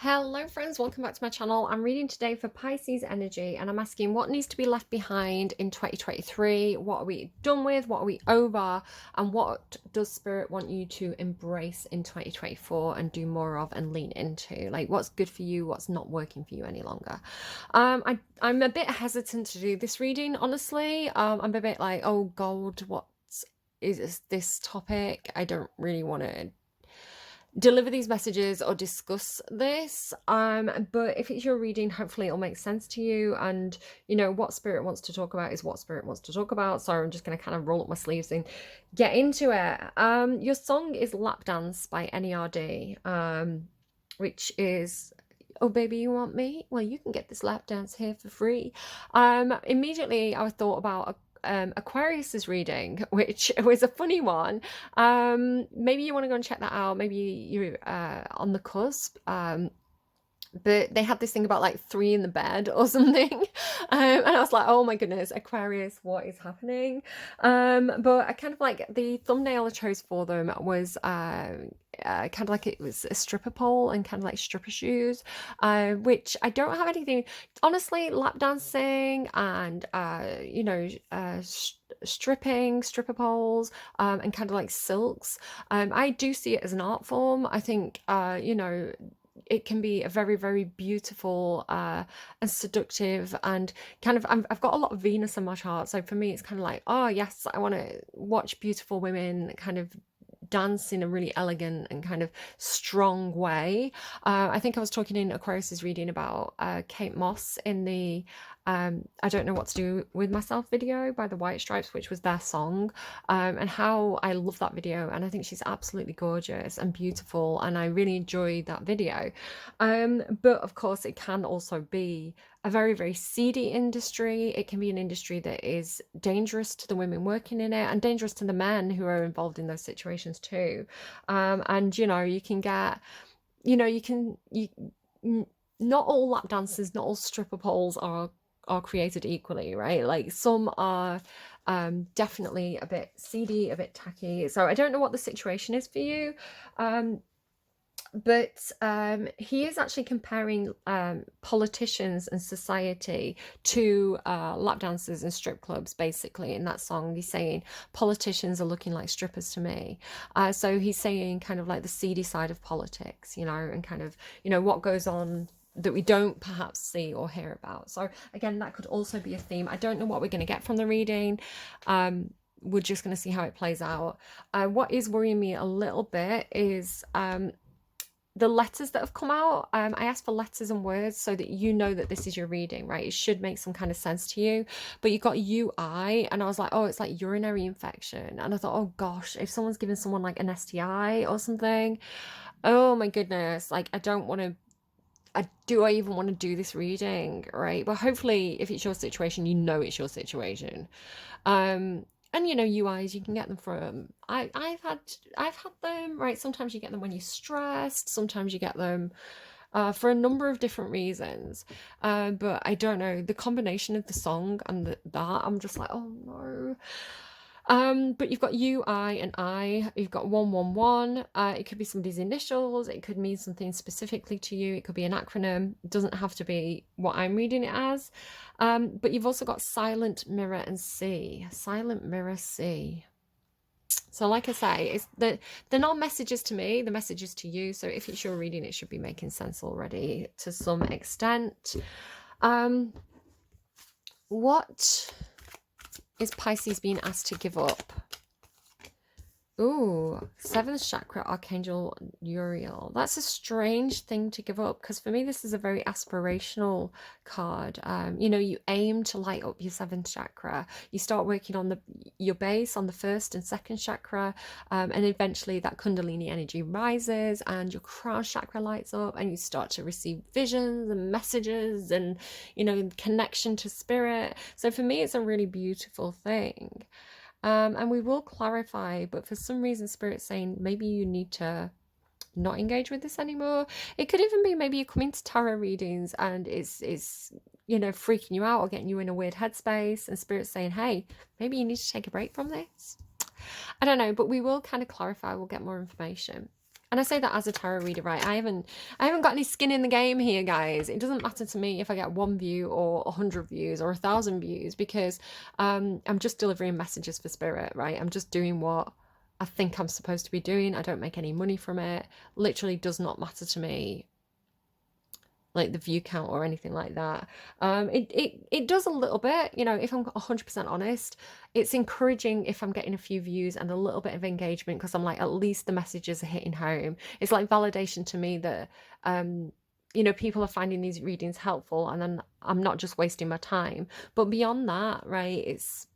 Hello friends, welcome back to my channel. I'm reading today for Pisces energy and I'm asking what needs to be left behind in 2023, what are we done with, what are we over, and what does Spirit want you to embrace in 2024 and do more of and lean into? Like what's good for you, what's not working for you any longer. I'm a bit hesitant to do this reading, honestly. I'm a bit like, oh God, what is this topic? I don't really want to deliver these messages or discuss this, but if it's your reading, hopefully it'll make sense to you, and you know what Spirit wants to talk about is what Spirit wants to talk about. So I'm just going to kind of roll up my sleeves and get into it. Your song is Lapdance by N.E.R.D, which is oh baby you want me, well you can get this lap dance here for free. Immediately I thought about Aquarius's reading, which was a funny one. Maybe you want to go and check that out. Maybe you're on the cusp. But they had this thing about like 3 in the bed or something. And I was like, oh my goodness, Aquarius, what is happening? But I kind of like the thumbnail I chose for them was kind of like it was a stripper pole and kind of like stripper shoes, which I don't have anything, honestly, lap dancing and, stripping, stripper poles, and kind of like silks. I do see it as an art form. I think, it can be a very, very beautiful and seductive, and kind of I've got a lot of Venus in my chart, so for me it's kind of like, oh yes, I want to watch beautiful women kind of dance in a really elegant and kind of strong way. I think I was talking in Aquarius's reading about Kate Moss in the I Don't Know What to Do With Myself video by the White Stripes, which was their song, and how I love that video, and I think she's absolutely gorgeous and beautiful, and I really enjoyed that video. But of course it can also be a very, very seedy industry. It can be an industry that is dangerous to the women working in it and dangerous to the men who are involved in those situations too. And you can get, not all lap dancers, not all stripper poles are created equally, right? Like some are definitely a bit seedy, a bit tacky. So I don't know what the situation is for you. But he is actually comparing politicians and society to lap dancers and strip clubs, basically. In that song, he's saying politicians are looking like strippers to me. So he's saying kind of like the seedy side of politics, and kind of, what goes on that we don't perhaps see or hear about. So again, that could also be a theme. I don't know what we're going to get from the reading. We're just going to see how it plays out. What is worrying me a little bit is the letters that have come out. I asked for letters and words so that you know that this is your reading, right? It should make some kind of sense to you. But you got UI, and I was like, oh, it's like urinary infection. And I thought, oh gosh, if someone's giving someone like an STI or something, oh my goodness, like I don't want to. Do I even want to do this reading, right? But hopefully, if it's your situation, you know it's your situation. And UIs, you can get them from I've had them, right? Sometimes you get them when you're stressed, sometimes you get them for a number of different reasons. But I don't know, the combination of the song and that I'm just like, oh no. But you've got UI and I, you've got 111. It could be somebody's initials, it could mean something specifically to you, it could be an acronym. It doesn't have to be what I'm reading it as. But you've also got silent mirror and C. Silent mirror C. So like I say, they're not messages to me, the messages to you. So if it's your reading, it should be making sense already to some extent. What is Pisces being asked to give up? Ooh, 7th chakra, Archangel Uriel. That's a strange thing to give up, because for me this is a very aspirational card. You aim to light up your 7th chakra. You start working on your base on the 1st and 2nd chakra, and eventually that Kundalini energy rises and your crown chakra lights up and you start to receive visions and messages and connection to spirit. So for me it's a really beautiful thing. And we will clarify, but for some reason Spirit's saying maybe you need to not engage with this anymore. It could even be maybe you come into tarot readings and it's freaking you out or getting you in a weird headspace, and Spirit's saying, hey, maybe you need to take a break from this. I don't know, but we will kind of clarify. We'll get more information. And I say that as a tarot reader, right? I haven't got any skin in the game here, guys. It doesn't matter to me if I get 1 view or 100 views or 1,000 views, because I'm just delivering messages for spirit, right? I'm just doing what I think I'm supposed to be doing. I don't make any money from it. Literally does not matter to me, like the view count or anything like that. It does a little bit, you know, if I'm 100% honest. It's encouraging if I'm getting a few views and a little bit of engagement, because I'm like, at least the messages are hitting home. It's like validation to me that you know, people are finding these readings helpful, and then I'm not just wasting my time. But beyond that, right, it's,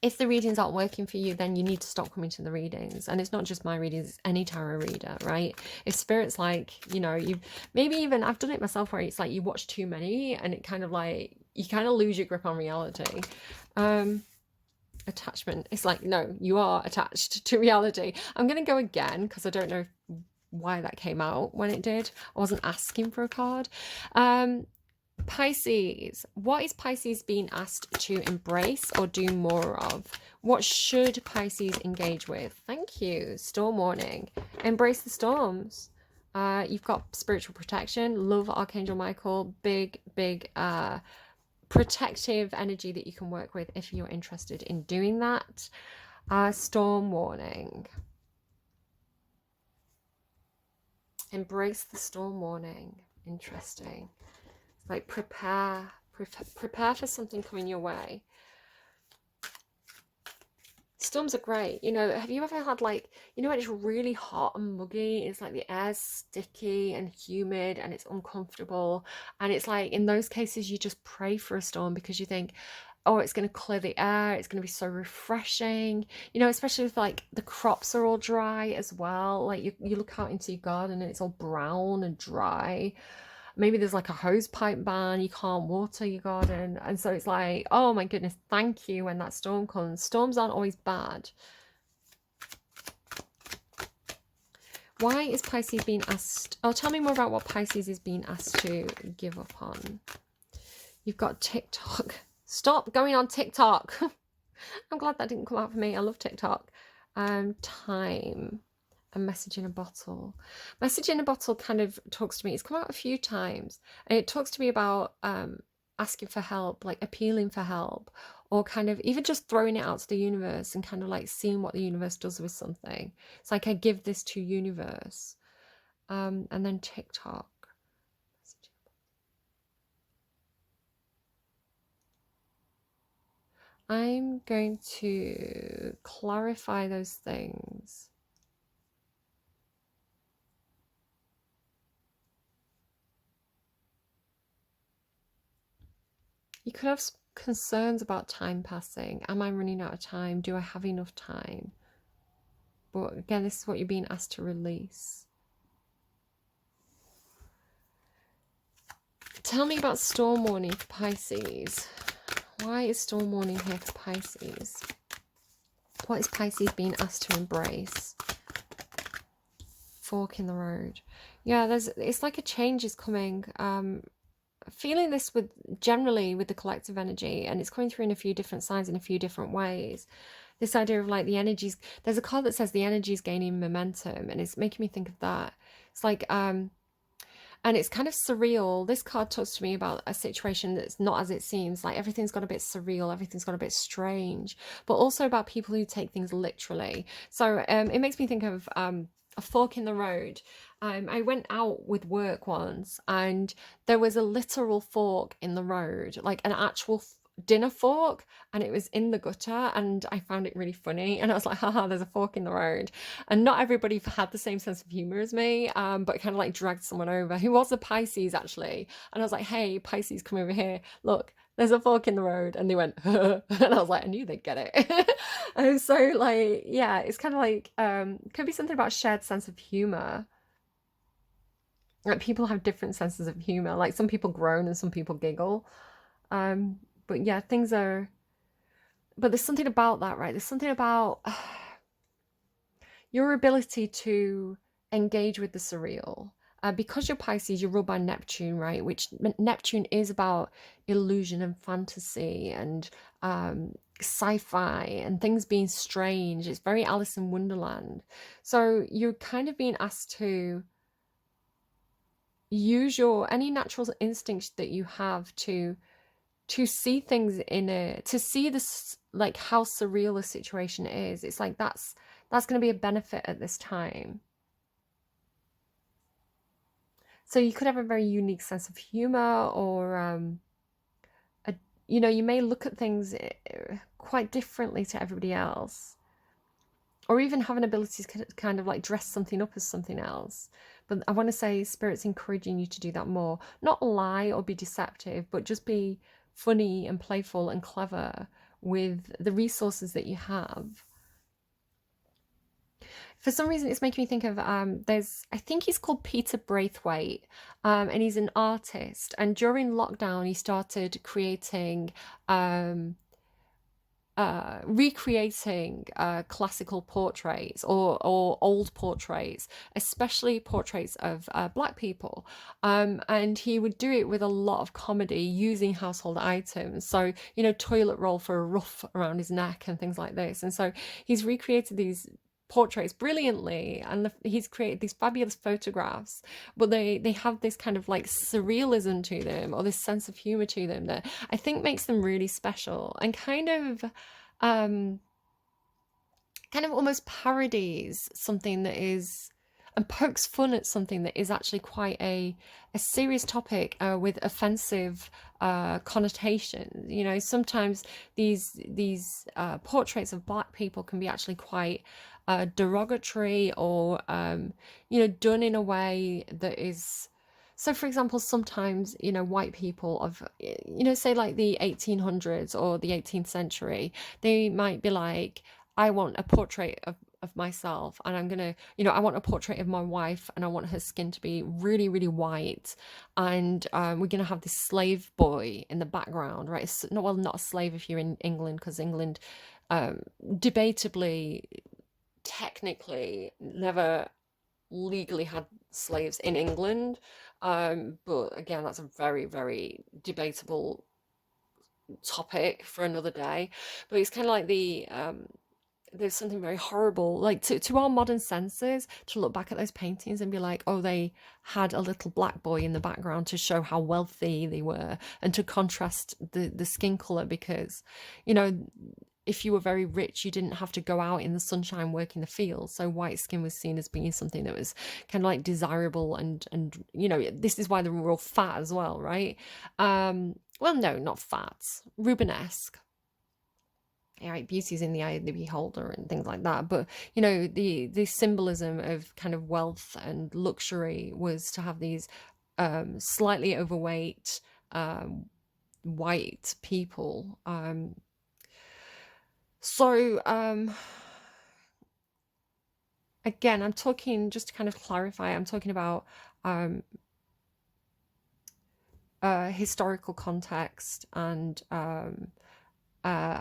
if the readings aren't working for you, then you need to stop coming to the readings. And it's not just my readings, it's any tarot reader, right? If spirit's like, you know, you maybe even, I've done it myself, where it's like you watch too many and it kind of like, you kind of lose your grip on reality. Attachment, it's like, no, you are attached to reality. I'm gonna go again because I don't know why that came out when it did. I wasn't asking for a card. Pisces, what is Pisces being asked to embrace or do more of? What should Pisces engage with? Thank you. Storm warning. Embrace the storms. You've got spiritual protection. Love Archangel Michael. Big protective energy that you can work with if you're interested in doing that. Storm warning. Embrace the storm warning. Interesting. Like prepare for something coming your way. Storms are great. You know, have you ever had, like, you know, when it's really hot and muggy, it's like the air's sticky and humid and it's uncomfortable, and it's like, in those cases you just pray for a storm, because you think, oh, it's going to clear the air, it's going to be so refreshing, you know, especially if like the crops are all dry as well. Like you look out into your garden and it's all brown and dry. Maybe there's like a hose pipe ban, you can't water your garden, and so it's like, oh my goodness, thank you when that storm comes. Storms aren't always bad. Why is Pisces being asked, oh, tell me more about what Pisces is being asked to give up on. You've got TikTok. Stop going on TikTok. I'm glad that didn't come out for me. I love TikTok. Time. A message in a bottle. Message in a bottle kind of talks to me. It's come out a few times, and it talks to me about asking for help, like appealing for help, or kind of even just throwing it out to the universe and kind of like seeing what the universe does with something. It's like, I give this to universe. And then TikTok. I'm going to clarify those things. You could have concerns about time passing. Am I running out of time? Do I have enough time? But again, this is what you're being asked to release. Tell me about storm warning for Pisces. Why is storm warning here for Pisces? What is Pisces being asked to embrace? Fork in the road. Yeah, it's like a change is coming. Feeling this with generally with the collective energy, and it's coming through in a few different signs in a few different ways. This idea of like the energies, there's a card that says the energy is gaining momentum, and it's making me think of that. It's like and it's kind of surreal. This card talks to me about a situation that's not as it seems. Like everything's got a bit surreal, everything's got a bit strange, but also about people who take things literally. So it makes me think of a fork in the road. I went out with work once, and there was a literal fork in the road, like an actual dinner fork, and it was in the gutter, and I found it really funny, and I was like, haha, there's a fork in the road. And not everybody had the same sense of humor as me, but kind of like dragged someone over who was a Pisces actually, and I was like, hey Pisces, come over here, look, there's a fork in the road. And they went and I was like, I knew they'd get it. And so like, yeah, it's kind of like could be something about shared sense of humor. Like people have different senses of humor, like some people groan and some people giggle. But yeah, things are, but there's something about that, right? There's something about your ability to engage with the surreal. Because you're Pisces, you're ruled by Neptune, right? Which Neptune is about illusion and fantasy and sci-fi and things being strange. It's very Alice in Wonderland. So you're kind of being asked to use your any natural instincts that you have to see things in a to see this, like how surreal a situation is. It's like that's going to be a benefit at this time. So you could have a very unique sense of humor, or a, you may look at things quite differently to everybody else, or even have an ability to kind of like dress something up as something else. But I want to say Spirit's encouraging you to do that more. Not lie or be deceptive, but just be funny and playful and clever with the resources that you have. For some reason, it's making me think of I think he's called Peter Braithwaite, and he's an artist. And during lockdown, he started creating recreating classical portraits, or old portraits, especially portraits of black people. And he would do it with a lot of comedy using household items. So, toilet roll for a ruff around his neck and things like this. And so he's recreated these portraits brilliantly, and he's created these fabulous photographs, but they have this kind of like surrealism to them, or this sense of humor to them, that I think makes them really special, and um kind of almost parodies something that is, and pokes fun at something that is actually quite a serious topic, with offensive connotations. Sometimes these portraits of black people can be actually quite derogatory, or done in a way that is. So, for example, sometimes, white people of, say like the 1800s or the 18th century, they might be like, I want a portrait of myself, and I'm gonna, I want a portrait of my wife, and I want her skin to be really, really white. And we're gonna have this slave boy in the background, right? It's not, well, not a slave if you're in England, because England, debatably, technically, never legally had slaves in England. But again, that's a very, very debatable topic for another day. But it's kind of like there's something very horrible, like to our modern senses, to look back at those paintings and be like, oh, they had a little black boy in the background to show how wealthy they were, and to contrast the skin color, because, you know, if you were very rich, you didn't have to go out in the sunshine working the fields. So white skin was seen as being something that was kind of like desirable, and this is why they were all fat as well, right? Well, no, not fat, Rubenesque. Right, beauty's in the eye of the beholder and things like that. But the symbolism of kind of wealth and luxury was to have these slightly overweight white people. So again, I'm talking, just to kind of clarify, I'm talking about historical context, and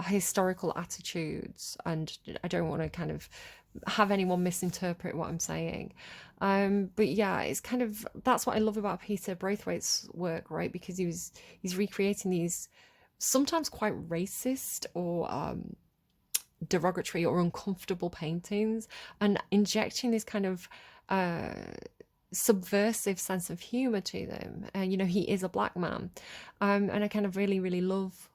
historical attitudes, and I don't want to kind of have anyone misinterpret what I'm saying. But yeah, it's kind of, that's what I love about Peter Braithwaite's work, right? Because he's recreating these sometimes quite racist, or derogatory, or uncomfortable paintings, and injecting this kind of subversive sense of humor to them. And he is a black man, and I kind of really, really love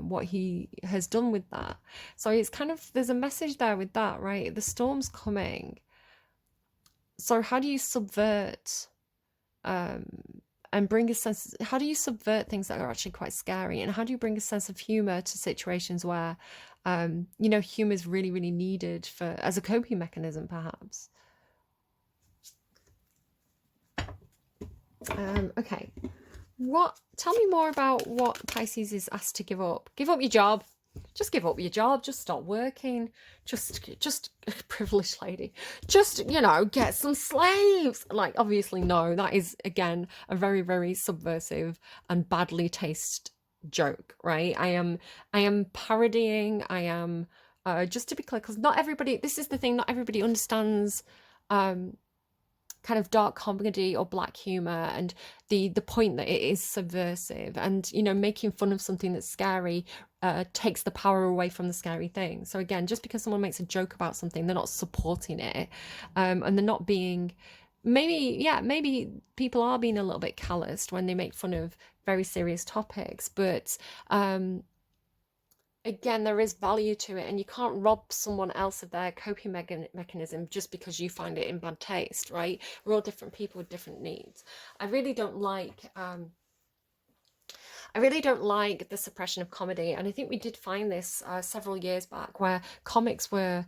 what he has done with that. So it's kind of, there's a message there with that, right? The storm's coming. So how do you subvert and bring a sense, how do you subvert things that are actually quite scary, and how do you bring a sense of humor to situations where humor is really, really needed for, as a coping mechanism, perhaps. Okay, tell me more about what Pisces is asked to give up. Give up your job. Just give up your job. Just stop working. Just privileged lady. Just, get some slaves. Like, obviously, no, that is, again, a very, very subversive and badly taste joke, right? I am parodying. I am, just to be clear, because not everybody, this is the thing, not everybody understands kind of dark comedy or black humor, and the point that it is subversive, and making fun of something that's scary takes the power away from the scary thing. So again, just because someone makes a joke about something, they're not supporting it, and they're not being, maybe, yeah, maybe people are being a little bit calloused when they make fun of very serious topics, but again, there is value to it, and you can't rob someone else of their coping mechanism just because you find it in bad taste, right? We're all different people with different needs. I really don't like the suppression of comedy, and I think we did find this several years back, where comics were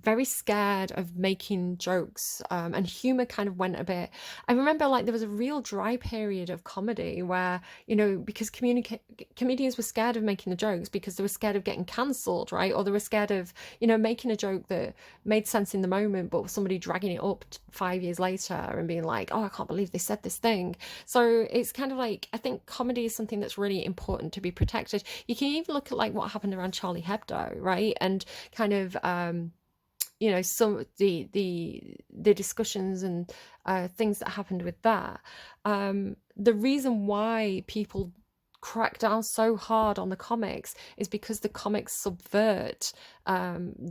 very scared of making jokes, and humor kind of went a bit. I remember, like, there was a real dry period of comedy where, because comedians were scared of making the jokes because they were scared of getting cancelled, right? Or they were scared of, making a joke that made sense in the moment, but somebody dragging it up 5 years later and being like, oh, I can't believe they said this thing. So it's kind of like, I think comedy is something that's really important to be protected. You can even look at, like, what happened around Charlie Hebdo, right? And kind of some the discussions and things that happened with that. The reason why people crack down so hard on the comics is because the comics subvert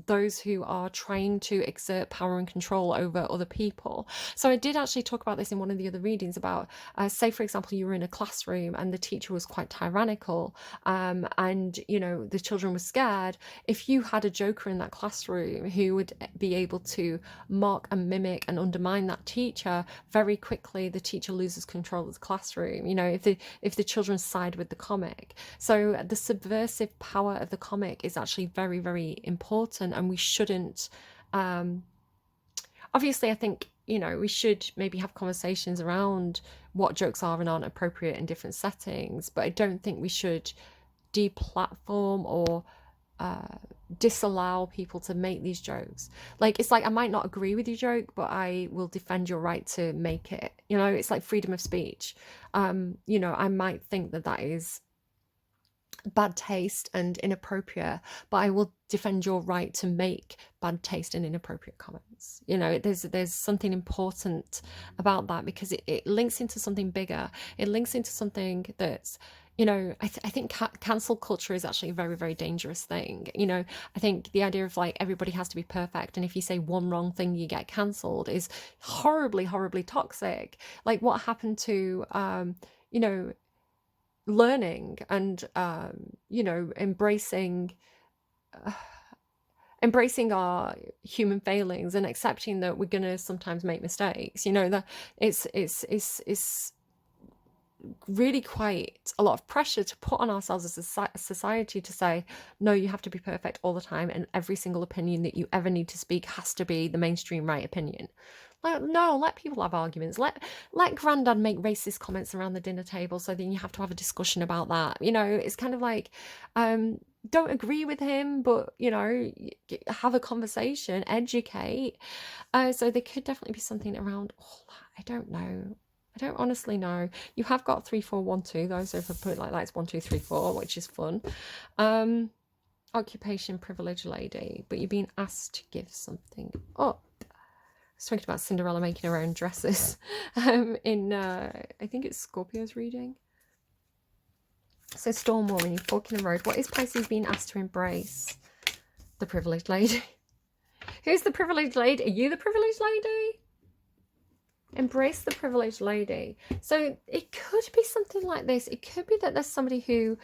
those who are trying to exert power and control over other people. So I did actually talk about this in one of the other readings about, say, for example, you were in a classroom and the teacher was quite tyrannical, and the children were scared. If you had a joker in that classroom who would be able to mock and mimic and undermine that teacher, very quickly the teacher loses control of the classroom, if the children side with the comic. So the subversive power of the comic is actually very, very important, and we shouldn't, obviously, I think, we should maybe have conversations around what jokes are and aren't appropriate in different settings, but I don't think we should deplatform or disallow people to make these jokes. Like, it's like, I might not agree with your joke, but I will defend your right to make it. It's like freedom of speech. I might think that is bad taste and inappropriate, but I will defend your right to make bad taste and inappropriate comments. There's something important about that, because it links into something bigger. It links into something that's, I think cancel culture is actually a very, very dangerous thing. I think the idea of, like, everybody has to be perfect, and if you say one wrong thing you get cancelled, is horribly, horribly toxic. Like, what happened to learning and embracing our human failings and accepting that we're going to sometimes make mistakes. That it's really quite a lot of pressure to put on ourselves as a society to say, no, you have to be perfect all the time, and every single opinion that you ever need to speak has to be the mainstream right opinion. Like, no, let people have arguments. Let Grandad make racist comments around the dinner table, so then you have to have a discussion about that. It's kind of like, don't agree with him, but have a conversation, educate. So there could definitely be something around all that. I don't know. I don't honestly know. You have got 3, 4, 1, 2 though, so if I put it like that, it's 1, 2, 3, 4, which is fun. Occupation, privileged lady, but you're being asked to give something up. I was talking about Cinderella making her own dresses in I think it's Scorpio's reading. So storm warning, fork in the road. What is Pisces being asked to embrace? The privileged lady. Who's the privileged lady? Are you the privileged lady? Embrace the privileged lady. So it could be something like this. It could be that there's somebody who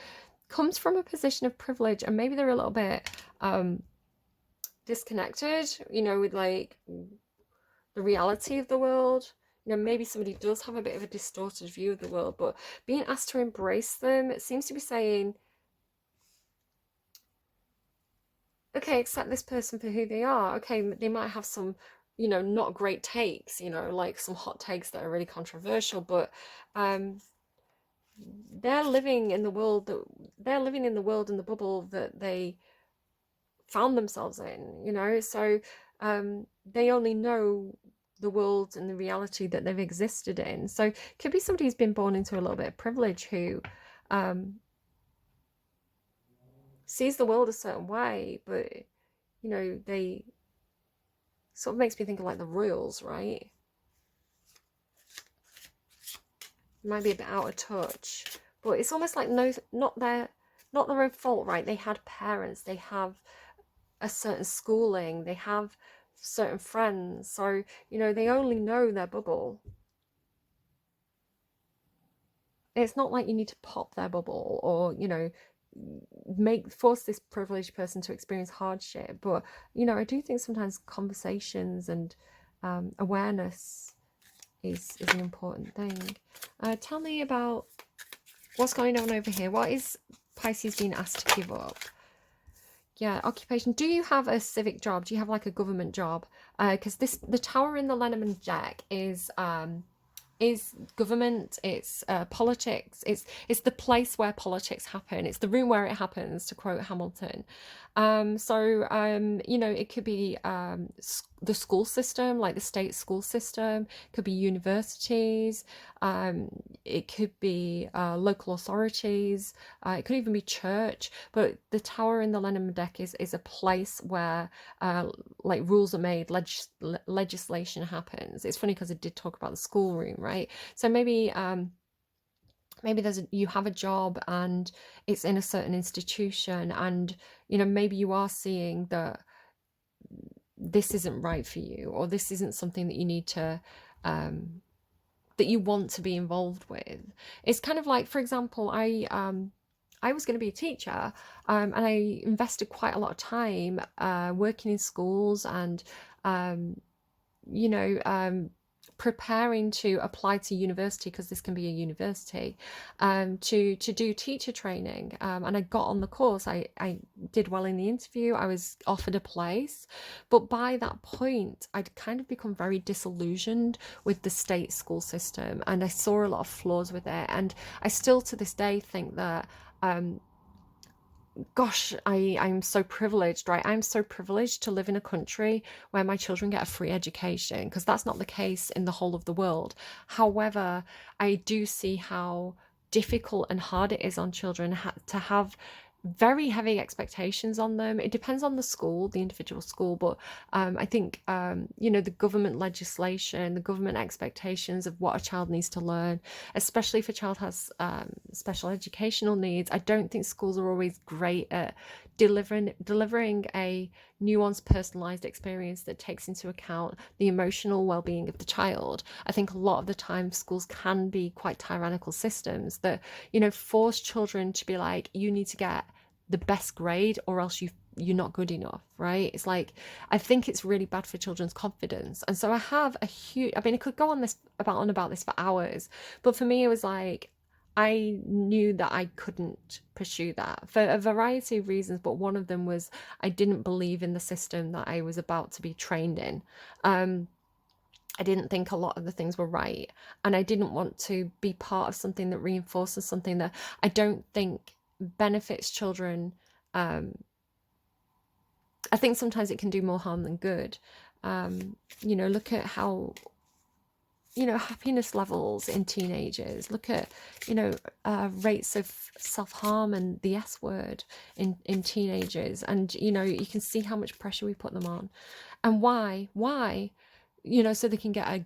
comes from a position of privilege, and maybe they're a little bit disconnected, with, like, the reality of the world. Maybe somebody does have a bit of a distorted view of the world, but being asked to embrace them, it seems to be saying, okay, accept this person for who they are. Okay, they might have some, not great takes, like some hot takes that are really controversial, but they're living in the world in the bubble that they found themselves in, so they only know the world and the reality that they've existed in. So it could be somebody who's been born into a little bit of privilege, who sees the world a certain way, but they sort of, makes me think of, like, the royals, right? might be a bit out of touch, but it's almost like no, not their own fault, right? They had parents, they have a certain schooling, they have certain friends, so they only know their bubble. It's not like you need to pop their bubble or make force this privileged person to experience hardship, but I do think sometimes conversations and awareness is an important thing. Tell me about what's going on over here. What is Pisces being asked to give up? Yeah, occupation. Do you have a civic job? Do you have like a government job? Because the tower in the Lenormand deck is government, it's politics, it's the place where politics happen, it's the room where it happens, to quote Hamilton. It could be the school system, like the state school system, it could be universities, it could be local authorities, it could even be church. But the tower in the Lenormand deck is a place where like rules are made, legislation happens. It's funny because it did talk about the schoolroom, right? So maybe you have a job and it's in a certain institution, and maybe you are seeing that this isn't right for you, or this isn't something that you need to that you want to be involved with. It's kind of like, for example, I was going to be a teacher, and I invested quite a lot of time working in schools and you know, preparing to apply to university, because this can be a university, to do teacher training. And I got on the course. I did well in the interview. I was offered a place. But by that point, I'd kind of become very disillusioned with the state school system. And I saw a lot of flaws with it. And I still to this day think that gosh, I'm so privileged, right? I'm so privileged to live in a country where my children get a free education, because that's not the case in the whole of the world. However, I do see how difficult and hard it is on children to have very heavy expectations on them. It depends on the school, the individual school, but I think the government legislation, the government expectations of what a child needs to learn, especially if a child has special educational needs. I don't think schools are always great at delivering a nuanced, personalized experience that takes into account the emotional well-being of the child. I think a lot of the time schools can be quite tyrannical systems that force children to be like, you need to get the best grade or else you're not good enough, right? It's like, I think it's really bad for children's confidence. And so I have a huge, I mean, I could go on about this for hours, but for me it was like, I knew that I couldn't pursue that for a variety of reasons, but one of them was I didn't believe in the system that I was about to be trained in. I didn't think a lot of the things were right, and I didn't want to be part of something that reinforces something that I don't think benefits children. I think sometimes it can do more harm than good. Look at how happiness levels in teenagers. Look at rates of self-harm and the S word in teenagers, and you can see how much pressure we put them on, and why so they can get a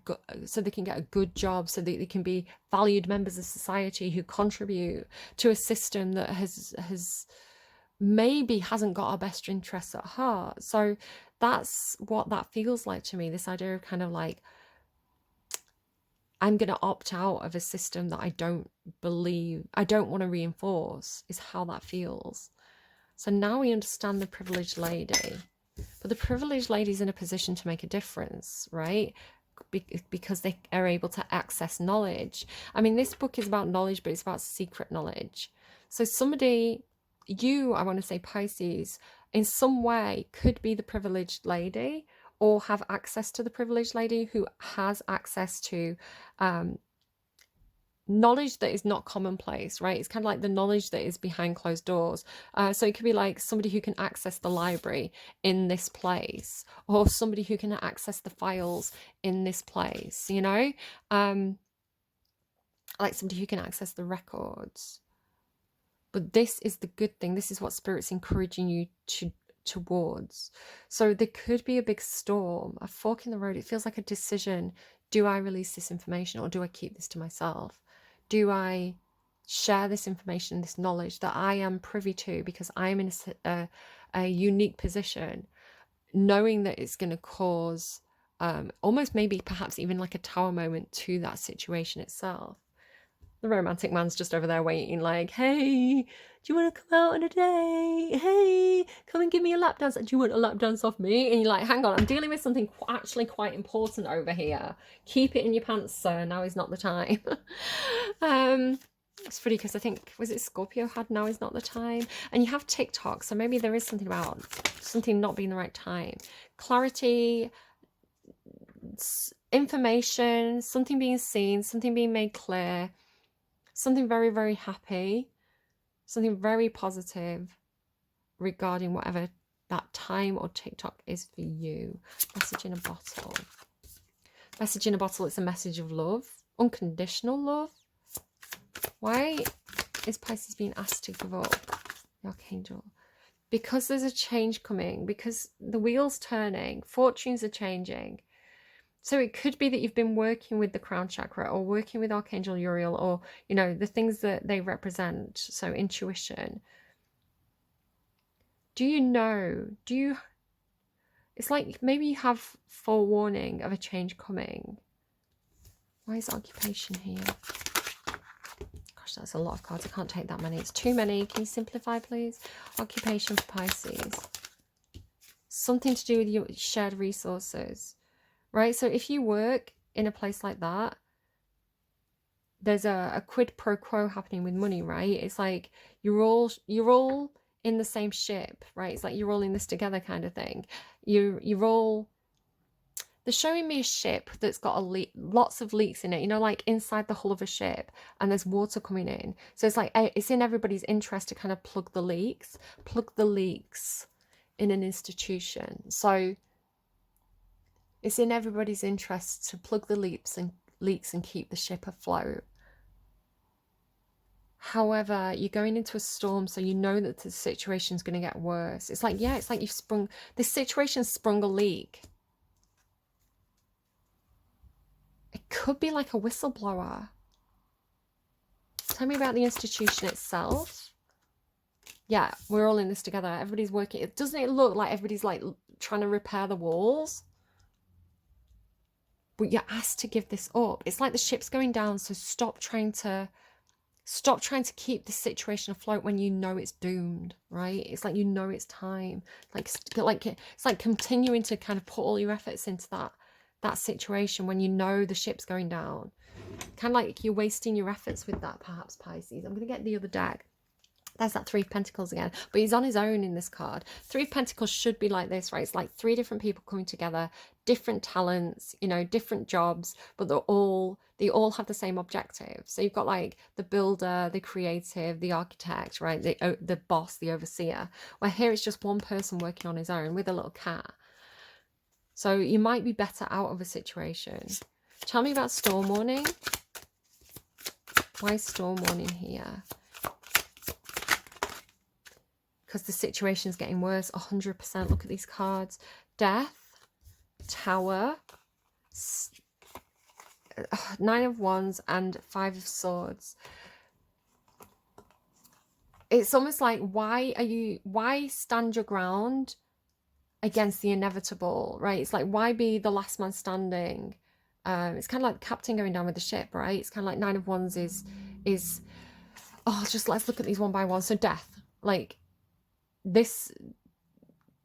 good job, so that they can be valued members of society who contribute to a system that has maybe hasn't got our best interests at heart. So that's what that feels like to me, this idea of kind of like, I'm going to opt out of a system that I don't want to reinforce, is how that feels. So now we understand the privileged lady. But the privileged lady is in a position to make a difference, right? Because they are able to access knowledge. I mean, this book is about knowledge, but it's about secret knowledge. So I want to say Pisces, in some way could be the privileged lady, or have access to the privileged lady who has access to knowledge that is not commonplace, right? It's kind of like the knowledge that is behind closed doors. So it could be like somebody who can access the library in this place, or somebody who can access the files in this place, like somebody who can access the records. But this is the good thing. This is what Spirit's encouraging you towards. So there could be a big storm, a fork in the road. It feels like a decision. Do I release this information, or do I keep this to myself? Do I share this information, this knowledge that I am privy to because I am in a unique position, knowing that it's going to cause almost maybe perhaps even like a tower moment to that situation itself? The romantic man's just over there waiting, like, hey, do you want to come out on a date? Hey, come and give me a lap dance. Do you want a lap dance off me? And you're like, hang on, I'm dealing with something actually quite important over here. Keep it in your pants, sir. Now is not the time. It's funny because I think, was it Scorpio had now is not the time? And you have TikTok, so maybe there is something about something not being the right time. Clarity, information, something being seen, something being made clear, something very, very happy, something very positive regarding whatever that time or TikTok is for you. Message in a bottle. Message in a bottle, it's a message of love, unconditional love. Why is Pisces being asked to give up? The Archangel. Because there's a change coming, because the wheel's turning, fortunes are changing. So it could be that you've been working with the crown chakra or working with Archangel Uriel, or, you know, the things that they represent. So intuition. Do you know, it's like maybe you have forewarning of a change coming. Why is occupation here? Gosh, that's a lot of cards. I can't take that many. It's too many. Can you simplify, please? Occupation for Pisces. Something to do with your shared resources. Right, so if you work in a place like that, there's a quid pro quo happening with money, right? It's like you're all in the same ship, right? It's like you're all in this together kind of thing. You're all. They're showing me a ship that's got lots of leaks in it, you know, like inside the hull of a ship, and there's water coming in. So it's like it's in everybody's interest to kind of plug the leaks in an institution. So it's in everybody's interest to plug the leaks and keep the ship afloat. However, you're going into a storm, so you know that the situation's going to get worse. It's like, yeah, it's like this situation sprung a leak. It could be like a whistleblower. Tell me about the institution itself. Yeah, we're all in this together. Everybody's working. Doesn't it look like everybody's like trying to repair the walls? But you're asked to give this up. It's like the ship's going down, so stop trying to keep the situation afloat when you know it's doomed, right? It's like, you know, it's time. It's like continuing to kind of put all your efforts into that situation when you know the ship's going down. Kind of like you're wasting your efforts with that, perhaps, Pisces. I'm going to get the other deck. There's that Three of Pentacles again, but he's on his own in this card. Three of Pentacles should be like this, right? It's like three different people coming together, different talents, you know, different jobs, but they all have the same objective. So you've got like the builder, the creative, the architect, right? The boss, the overseer. Where here it's just one person working on his own with a little cat. So you might be better out of a situation. Tell me about storm warning. Why is storm warning here? Because the situation is getting worse. 100%. Look at these cards. Death, Tower, Nine of Wands, and Five of Swords. It's almost like, why stand your ground against the inevitable, right? It's like, why be the last man standing? It's kind of like the captain going down with the ship, right? It's kind of like Nine of Wands is just let's look at these one by one. So death, like, this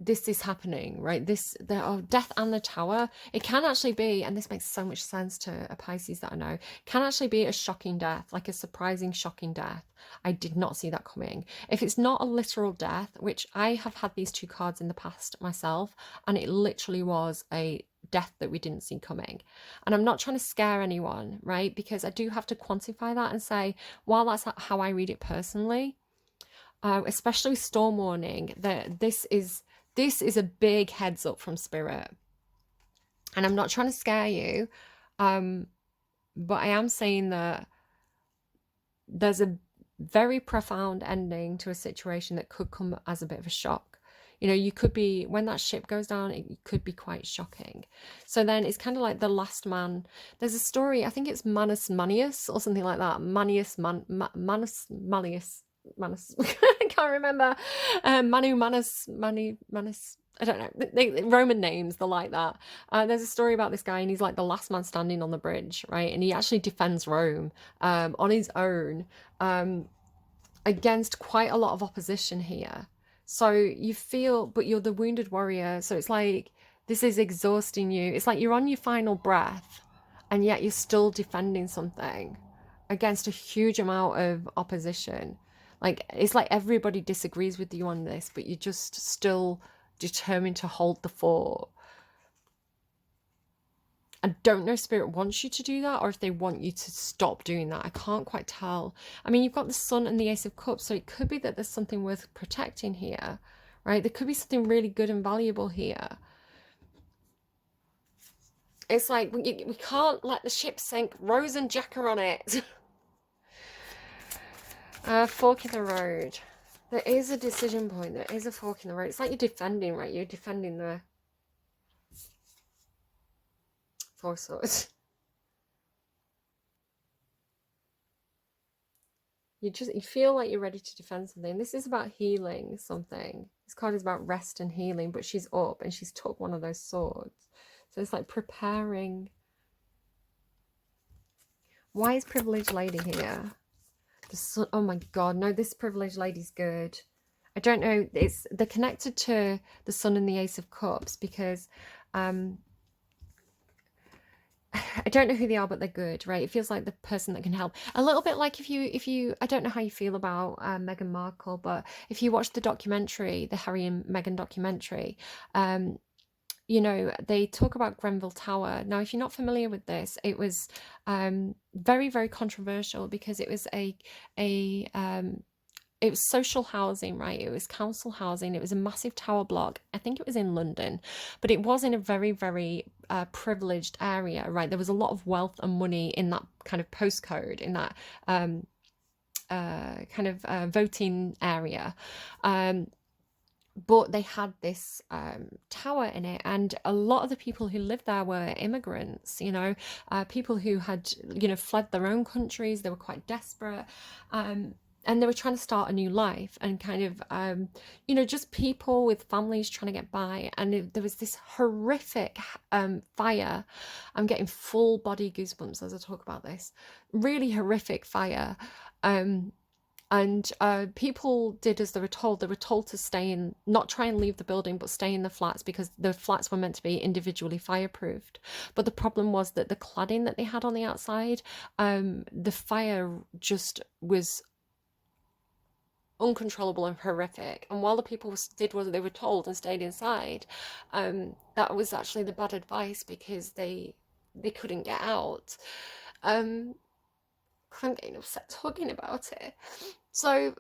is happening, right? Death and the Tower. It can actually be, and this makes so much sense to a Pisces that I know, can actually be a shocking death, like a surprising shocking death. I did not see that coming. If it's not a literal death, which I have had these two cards in the past myself, and it literally was a death that we didn't see coming. And I'm not trying to scare anyone, right? Because I do have to quantify that and say, while that's how I read it personally, especially with storm warning, that this is a big heads up from Spirit. And I'm not trying to scare you, but I am saying that there's a very profound ending to a situation that could come as a bit of a shock. You know, you could be, when that ship goes down, it could be quite shocking. So then it's kind of like the last man. There's a story, I think it's Manus Manius or something like that. Manus Manius. Manus. I can't remember. Manu Manus. I don't know. Roman names, they're like that. There's a story about this guy, and he's like the last man standing on the bridge, right? And he actually defends Rome on his own against quite a lot of opposition here. So you feel, but you're the wounded warrior. So it's like this is exhausting you. It's like you're on your final breath, and yet you're still defending something against a huge amount of opposition. Like it's like everybody disagrees with you on this, but you're just still determined to hold the fort. I don't know if Spirit wants you to do that or if they want you to stop doing that. I can't quite tell. I mean, you've got the Sun and the Ace of Cups, so it could be that there's something worth protecting here, right? There could be something really good and valuable here. It's like we can't let the ship sink. Rose and Jack are on it. Fork in the road. There is a decision point. There is a fork in the road. It's like you're defending, right? You're defending the Four Swords. You feel like you're ready to defend something. This is about healing something. This card is about rest and healing, but she's up and she's took one of those swords. So it's like preparing. Why is privileged lady here? The sun. Oh my god, no, this privileged lady's good. I don't know. They're connected to the Sun and the Ace of Cups because I don't know who they are, but they're good, right? It feels like the person that can help. A little bit like if you, I don't know how you feel about Meghan Markle, but if you watch the documentary, the Harry and Meghan documentary, you know, they talk about Grenfell Tower. Now, if you're not familiar with this, it was very, very controversial because it was it was social housing, right? It was council housing. It was a massive tower block. I think it was in London, but it was in a very, very privileged area, right? There was a lot of wealth and money in that kind of postcode, in that kind of voting area. But they had this tower in it, and a lot of the people who lived there were immigrants, you know, people who had, you know, fled their own countries. They were quite desperate. And they were trying to start a new life and kind of, you know, just people with families trying to get by. And there was this horrific fire. I'm getting full body goosebumps as I talk about this. Really horrific fire. And people did as they were told. They were told to stay in, not try and leave the building, but stay in the flats because the flats were meant to be individually fireproofed. But the problem was that the cladding that they had on the outside, the fire just was uncontrollable and horrific. And while the people did what they were told and stayed inside, that was actually the bad advice because they couldn't get out. I'm getting upset talking about it. So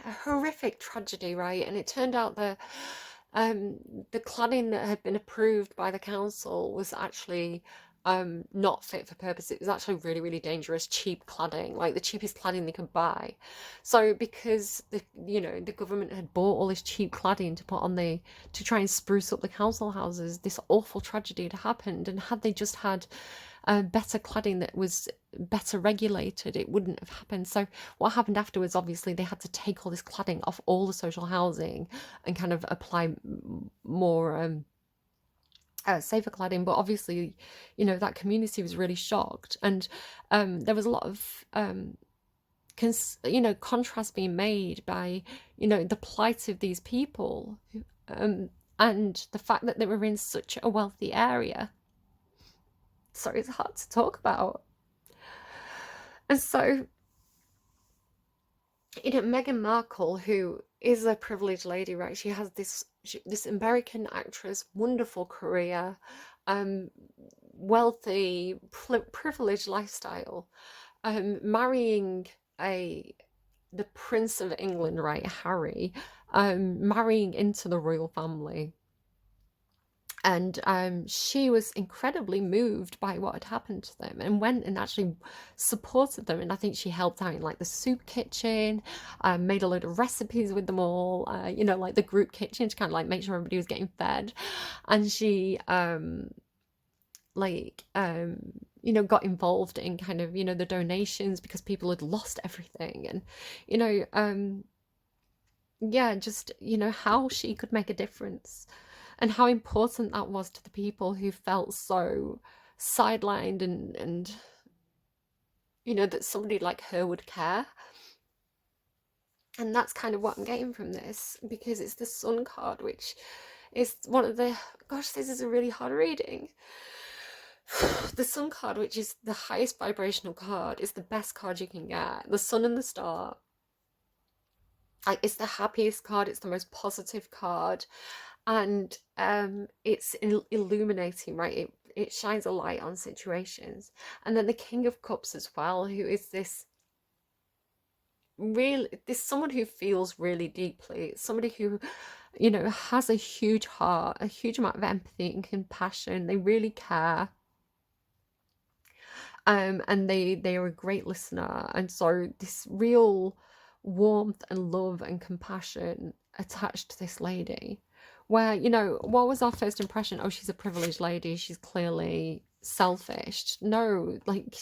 a horrific tragedy, right? And it turned out that the cladding that had been approved by the council was actually not fit for purpose. It was actually really, really dangerous, cheap cladding, like the cheapest cladding they could buy. So because the government had bought all this cheap cladding to put on to try and spruce up the council houses, this awful tragedy had happened. And had they just had better cladding that was better regulated, it wouldn't have happened. So what happened afterwards, obviously they had to take all this cladding off all the social housing and kind of apply more safer cladding. But obviously, you know, that community was really shocked, and there was a lot of contrast being made by, you know, the plight of these people, and the fact that they were in such a wealthy area. Sorry, it's hard to talk about. And so, you know, Meghan Markle, who is a privileged lady, right? She has this American actress, wonderful career, wealthy, privileged lifestyle, marrying the Prince of England, right, Harry, marrying into the royal family. And she was incredibly moved by what had happened to them and went and actually supported them. And I think she helped out in like the soup kitchen, made a load of recipes with them all, you know, like the group kitchen to kind of like make sure everybody was getting fed. And she like you know, got involved in kind of, you know, the donations because people had lost everything. And you know, yeah, just, you know, how she could make a difference and how important that was to the people who felt so sidelined, and you know, that somebody like her would care. And that's kind of what I'm getting from this, because it's the Sun card, which is one of the, gosh, this is a really hard reading. The Sun card, which is the highest vibrational card, is the best card you can get. The Sun and the Star, like, it's the happiest card, it's the most positive card, and it's illuminating, right? It shines a light on situations. And then the King of Cups as well, who is this someone who feels really deeply, somebody who, you know, has a huge heart, a huge amount of empathy and compassion. They really care. And they are a great listener, and so this real warmth and love and compassion attached to this lady, where, you know, what was our first impression? Oh, she's a privileged lady, she's clearly selfish. No, like,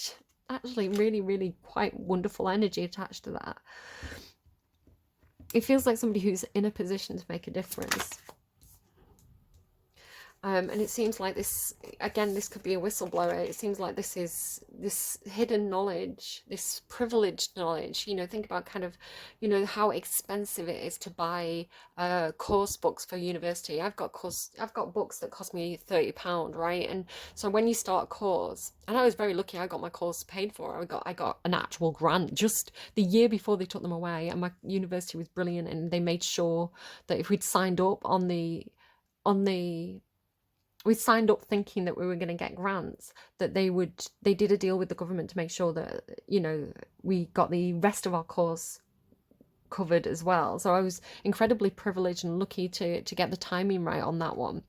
actually really, really quite wonderful energy attached to that. It feels like somebody who's in a position to make a difference. And it seems like this, again, this could be a whistleblower. It seems like this is this hidden knowledge, this privileged knowledge. You know, think about kind of, you know, how expensive it is to buy course books for university. I've got books that cost me £30, right? And so when you start a course, and I was very lucky, I got my course paid for. I got an actual grant just the year before they took them away, and my university was brilliant, and they made sure that if we'd signed up on the we signed up thinking that we were going to get grants, that they did a deal with the government to make sure that, you know, we got the rest of our course covered as well. So I was incredibly privileged and lucky to get the timing right on that one.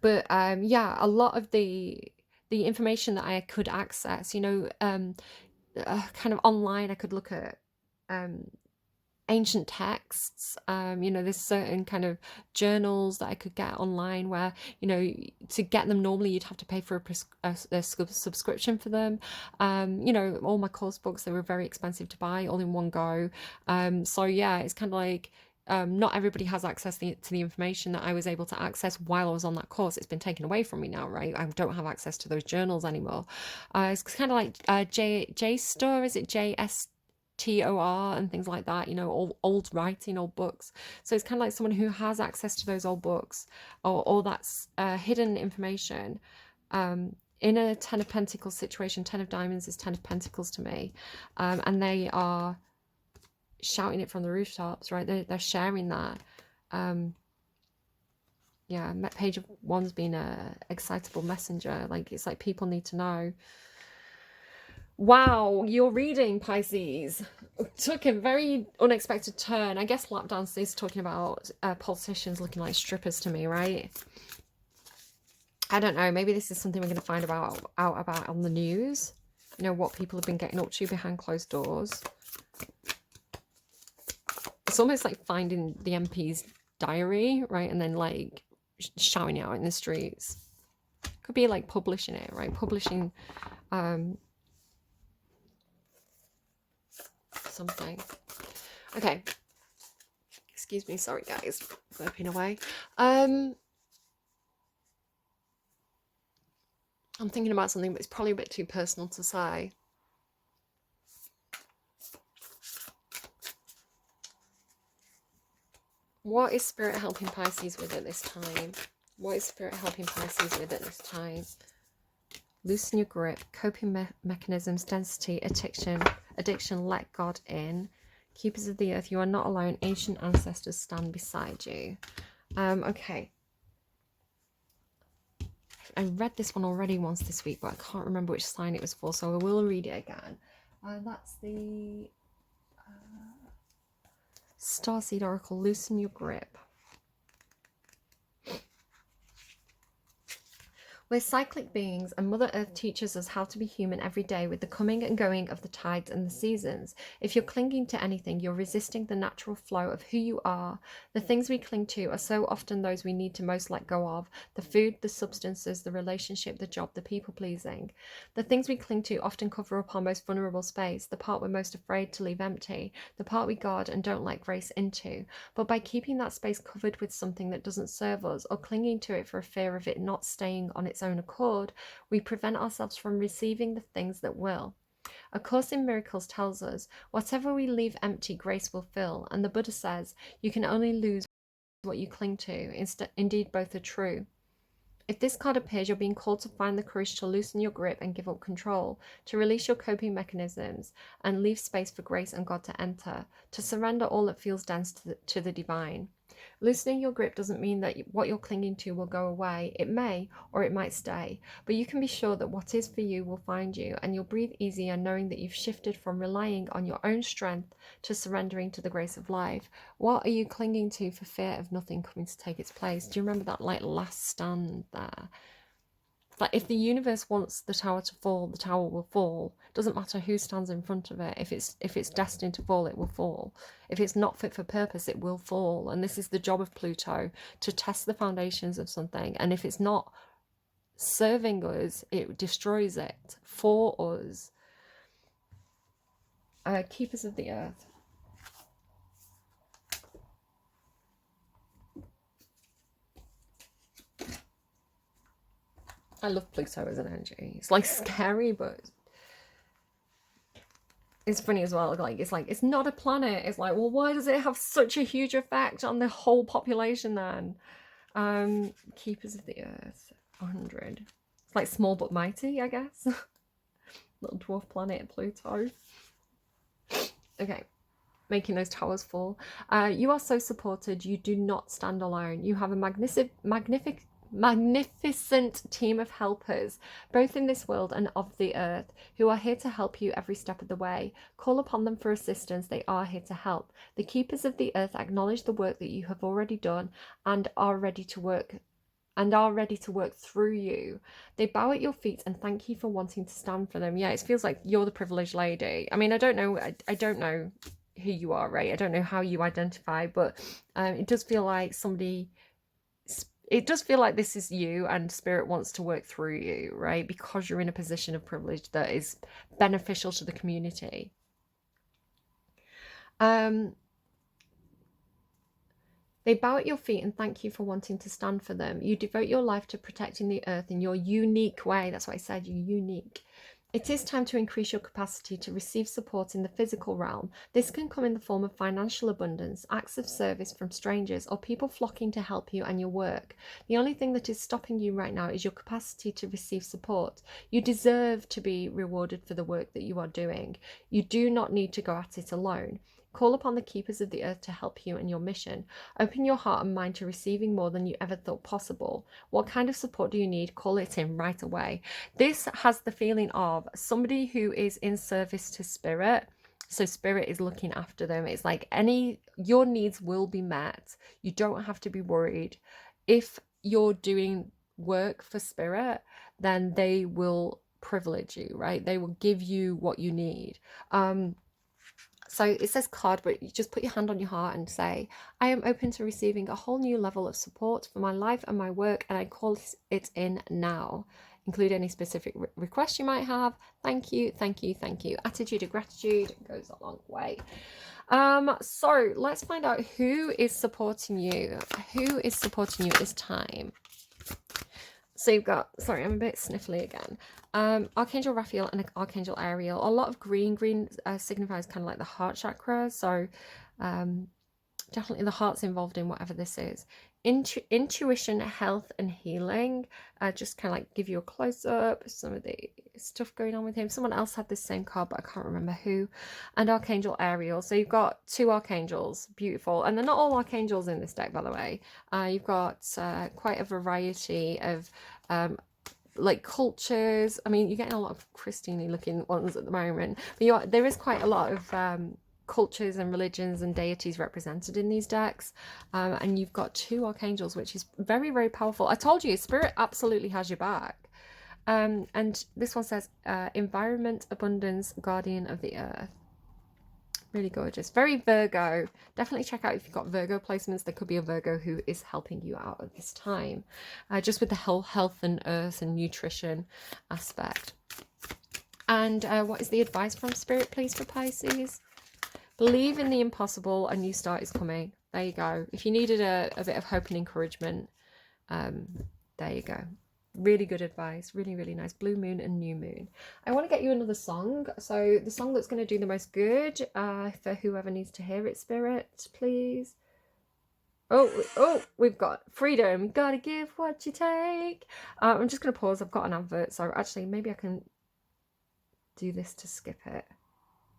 But yeah, a lot of the information that I could access, you know, kind of online, I could look at ancient texts. You know, there's certain kind of journals that I could get online where, you know, to get them normally you'd have to pay for a subscription for them. You know, all my course books, they were very expensive to buy all in one go. So yeah, it's kind of like, not everybody has access to the information that I was able to access while I was on that course. It's been taken away from me now, right? I don't have access to those journals anymore. It's kind of like JSTOR, is it JSTOR and things like that, you know, old writing, old books. So it's kind of like someone who has access to those old books, or that's hidden information. In a Ten of Pentacles situation, Ten of Diamonds is Ten of Pentacles to me, and they are shouting it from the rooftops, right? They're sharing that. Yeah, Page of Wands being a excitable messenger. Like, it's like people need to know. Wow, your reading, Pisces, took a very unexpected turn. I guess Lapdance is talking about politicians looking like strippers to me, right? I don't know. Maybe this is something we're going to find out about on the news. You know, what people have been getting up to behind closed doors. It's almost like finding the MP's diary, right? And then like shouting it out in the streets. Could be like publishing it, right? Publishing something. Okay. Excuse me, sorry guys. Burping away. I'm thinking about something, but it's probably a bit too personal to say. What is Spirit helping Pisces with at this time? What is Spirit helping Pisces with at this time? Loosen your grip, coping mechanisms, density, addiction, let God in. Keepers of the earth, you are not alone. Ancient ancestors stand beside you. Okay. I read this one already once this week, but I can't remember which sign it was for, so I will read it again. That's the Starseed Oracle, loosen your grip. We're cyclic beings, and Mother Earth teaches us how to be human every day with the coming and going of the tides and the seasons. If you're clinging to anything, you're resisting the natural flow of who you are. The things we cling to are so often those we need to most let go of: the food, the substances, the relationship, the job, the people pleasing. The things we cling to often cover up our most vulnerable space, the part we're most afraid to leave empty, the part we guard and don't let grace into. But by keeping that space covered with something that doesn't serve us, or clinging to it for a fear of it not staying on its own accord, we prevent ourselves from receiving the things that will. A Course in Miracles tells us, whatever we leave empty, grace will fill. And the Buddha says, you can only lose what you cling to. Indeed, both are true. If this card appears, you're being called to find the courage to loosen your grip and give up control, to release your coping mechanisms and leave space for grace and God to enter, to surrender all that feels dense to the divine. Loosening your grip doesn't mean that what you're clinging to will go away. It may, or it might stay, but you can be sure that what is for you will find you, and you'll breathe easier knowing that you've shifted from relying on your own strength to surrendering to the grace of life. What are you clinging to for fear of nothing coming to take its place? Do you remember that last stand there? Like, if the universe wants the tower to fall, the tower will fall. It doesn't matter who stands in front of it. If it's destined to fall, it will fall. If it's not fit for purpose, it will fall. And this is the job of Pluto, to test the foundations of something. And if it's not serving us, it destroys it for us. Keepers of the Earth. I love Pluto as an energy. It's like scary, but it's funny as well. It's not a planet. It's like, well, why does it have such a huge effect on the whole population then? Keepers of the Earth, 100. It's like small but mighty, I guess. Little dwarf planet Pluto. Okay. Making those towers fall. You are so supported. You do not stand alone. You have a magnificent team of helpers, both in this world and of the earth, who are here to help you every step of the way. Call upon them for assistance. They are here to help. The keepers of the earth acknowledge the work that you have already done and are ready to work through you. They bow at your feet and thank you for wanting to stand for them. Yeah, it feels like you're the privileged lady. I mean, I don't know who you are, right? I don't know how you identify, but it does feel like this is you, and Spirit wants to work through you, right? Because you're in a position of privilege that is beneficial to the community. They bow at your feet and thank you for wanting to stand for them. You devote your life to protecting the earth in your unique way. That's what I said, you're unique. It is time to increase your capacity to receive support in the physical realm. This can come in the form of financial abundance, acts of service from strangers, or people flocking to help you and your work. The only thing that is stopping you right now is your capacity to receive support. You deserve to be rewarded for the work that you are doing. You do not need to go at it alone. Call upon the keepers of the earth to help you in your mission. Open your heart and mind to receiving more than you ever thought possible. What kind of support do you need? Call it in right away. This has the feeling of somebody who is in service to Spirit. So Spirit is looking after them. It's like your needs will be met. You don't have to be worried. If you're doing work for Spirit, then they will privilege you, right? They will give you what you need. So it says card, but you just put your hand on your heart and say, I am open to receiving a whole new level of support for my life and my work, and I call it in now. Include any specific requests you might have. Thank you, thank you, thank you. Attitude of gratitude goes a long way. So let's find out who is supporting you. Who is supporting you at this time? So you've got, sorry, I'm a bit sniffly again. Archangel Raphael and Archangel Ariel. A lot of green. Green signifies kind of like the heart chakra. So definitely the heart's involved in whatever this is. Intuition, health, and healing. Just kind of like give you a close up. Some of the stuff going on with him. Someone else had this same card, but I can't remember who. And Archangel Ariel. So you've got two archangels. Beautiful. And they're not all archangels in this deck, by the way. You've got quite a variety of like cultures. I mean, you're getting a lot of Christine-y looking ones at the moment, but there is quite a lot of cultures and religions and deities represented in these decks, and you've got two archangels, which is very, very powerful. I told you, Spirit absolutely has your back. And this one says, environment, abundance, guardian of the earth. Really gorgeous. Very Virgo. Definitely check out if you've got Virgo placements. There could be a Virgo who is helping you out at this time. Just with the health and earth and nutrition aspect. And what is the advice from Spirit, please, for Pisces? Believe in the impossible. A new start is coming. There you go. If you needed a bit of hope and encouragement, there you go. Really good advice. Really, really nice. Blue moon and new moon. I want to get you another song. So the song that's going to do the most good for whoever needs to hear it, Spirit, please. Oh, we've got freedom. Gotta give what you take. I'm just going to pause. I've got an advert. So actually, maybe I can do this to skip it.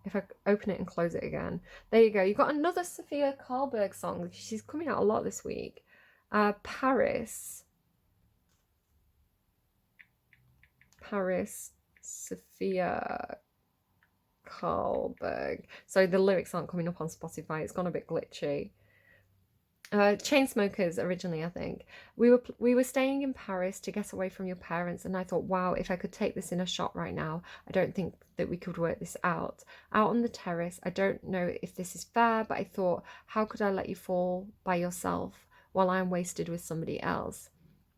If I open it and close it again. There you go. You've got another Sofia Karlberg song. She's coming out a lot this week. Paris, Sofia Karlberg. So the lyrics aren't coming up on Spotify. It's gone a bit glitchy. Chainsmokers originally, I think. We were staying in Paris to get away from your parents, and I thought, wow, if I could take this in a shot right now, I don't think that we could work this out. Out on the terrace, I don't know if this is fair, but I thought, how could I let you fall by yourself while I'm wasted with somebody else?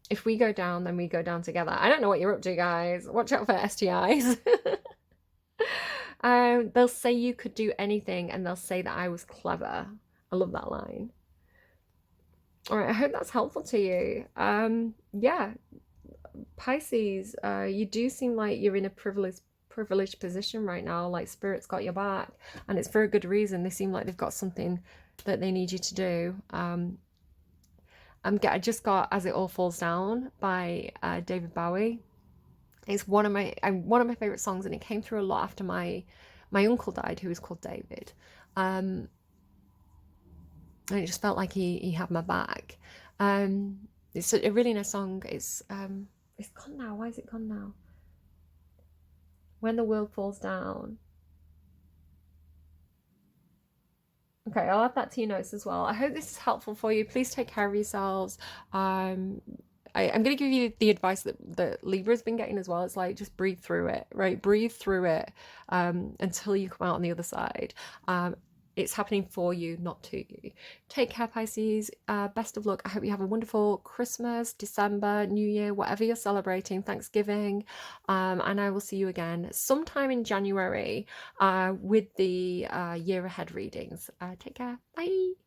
If we go down, then we go down together. I don't know what you're up to, guys. Watch out for STIs. They'll say you could do anything, and they'll say that I was clever. I love that line. All right, I hope that's helpful to you. Yeah, Pisces, you do seem like you're in a privileged position right now. Like Spirit's got your back, and it's for a good reason. They seem like they've got something that they need you to do. I just got As It All Falls Down by David Bowie. It's one of my favorite songs, and it came through a lot after my uncle died, who was called David. And it just felt like he had my back. It's a really nice song. It's gone now. Why is it gone now? When the World Falls Down. Okay, I'll add that to your notes as well. I hope this is helpful for you. Please take care of yourselves. I'm going to give you the advice that Libra's been getting as well. It's like, just breathe through it, right? Breathe through it until you come out on the other side. It's happening for you, not to you. Take care, Pisces. Best of luck. I hope you have a wonderful Christmas, December, New Year, whatever you're celebrating, Thanksgiving. And I will see you again sometime in January with the year ahead readings. Take care. Bye.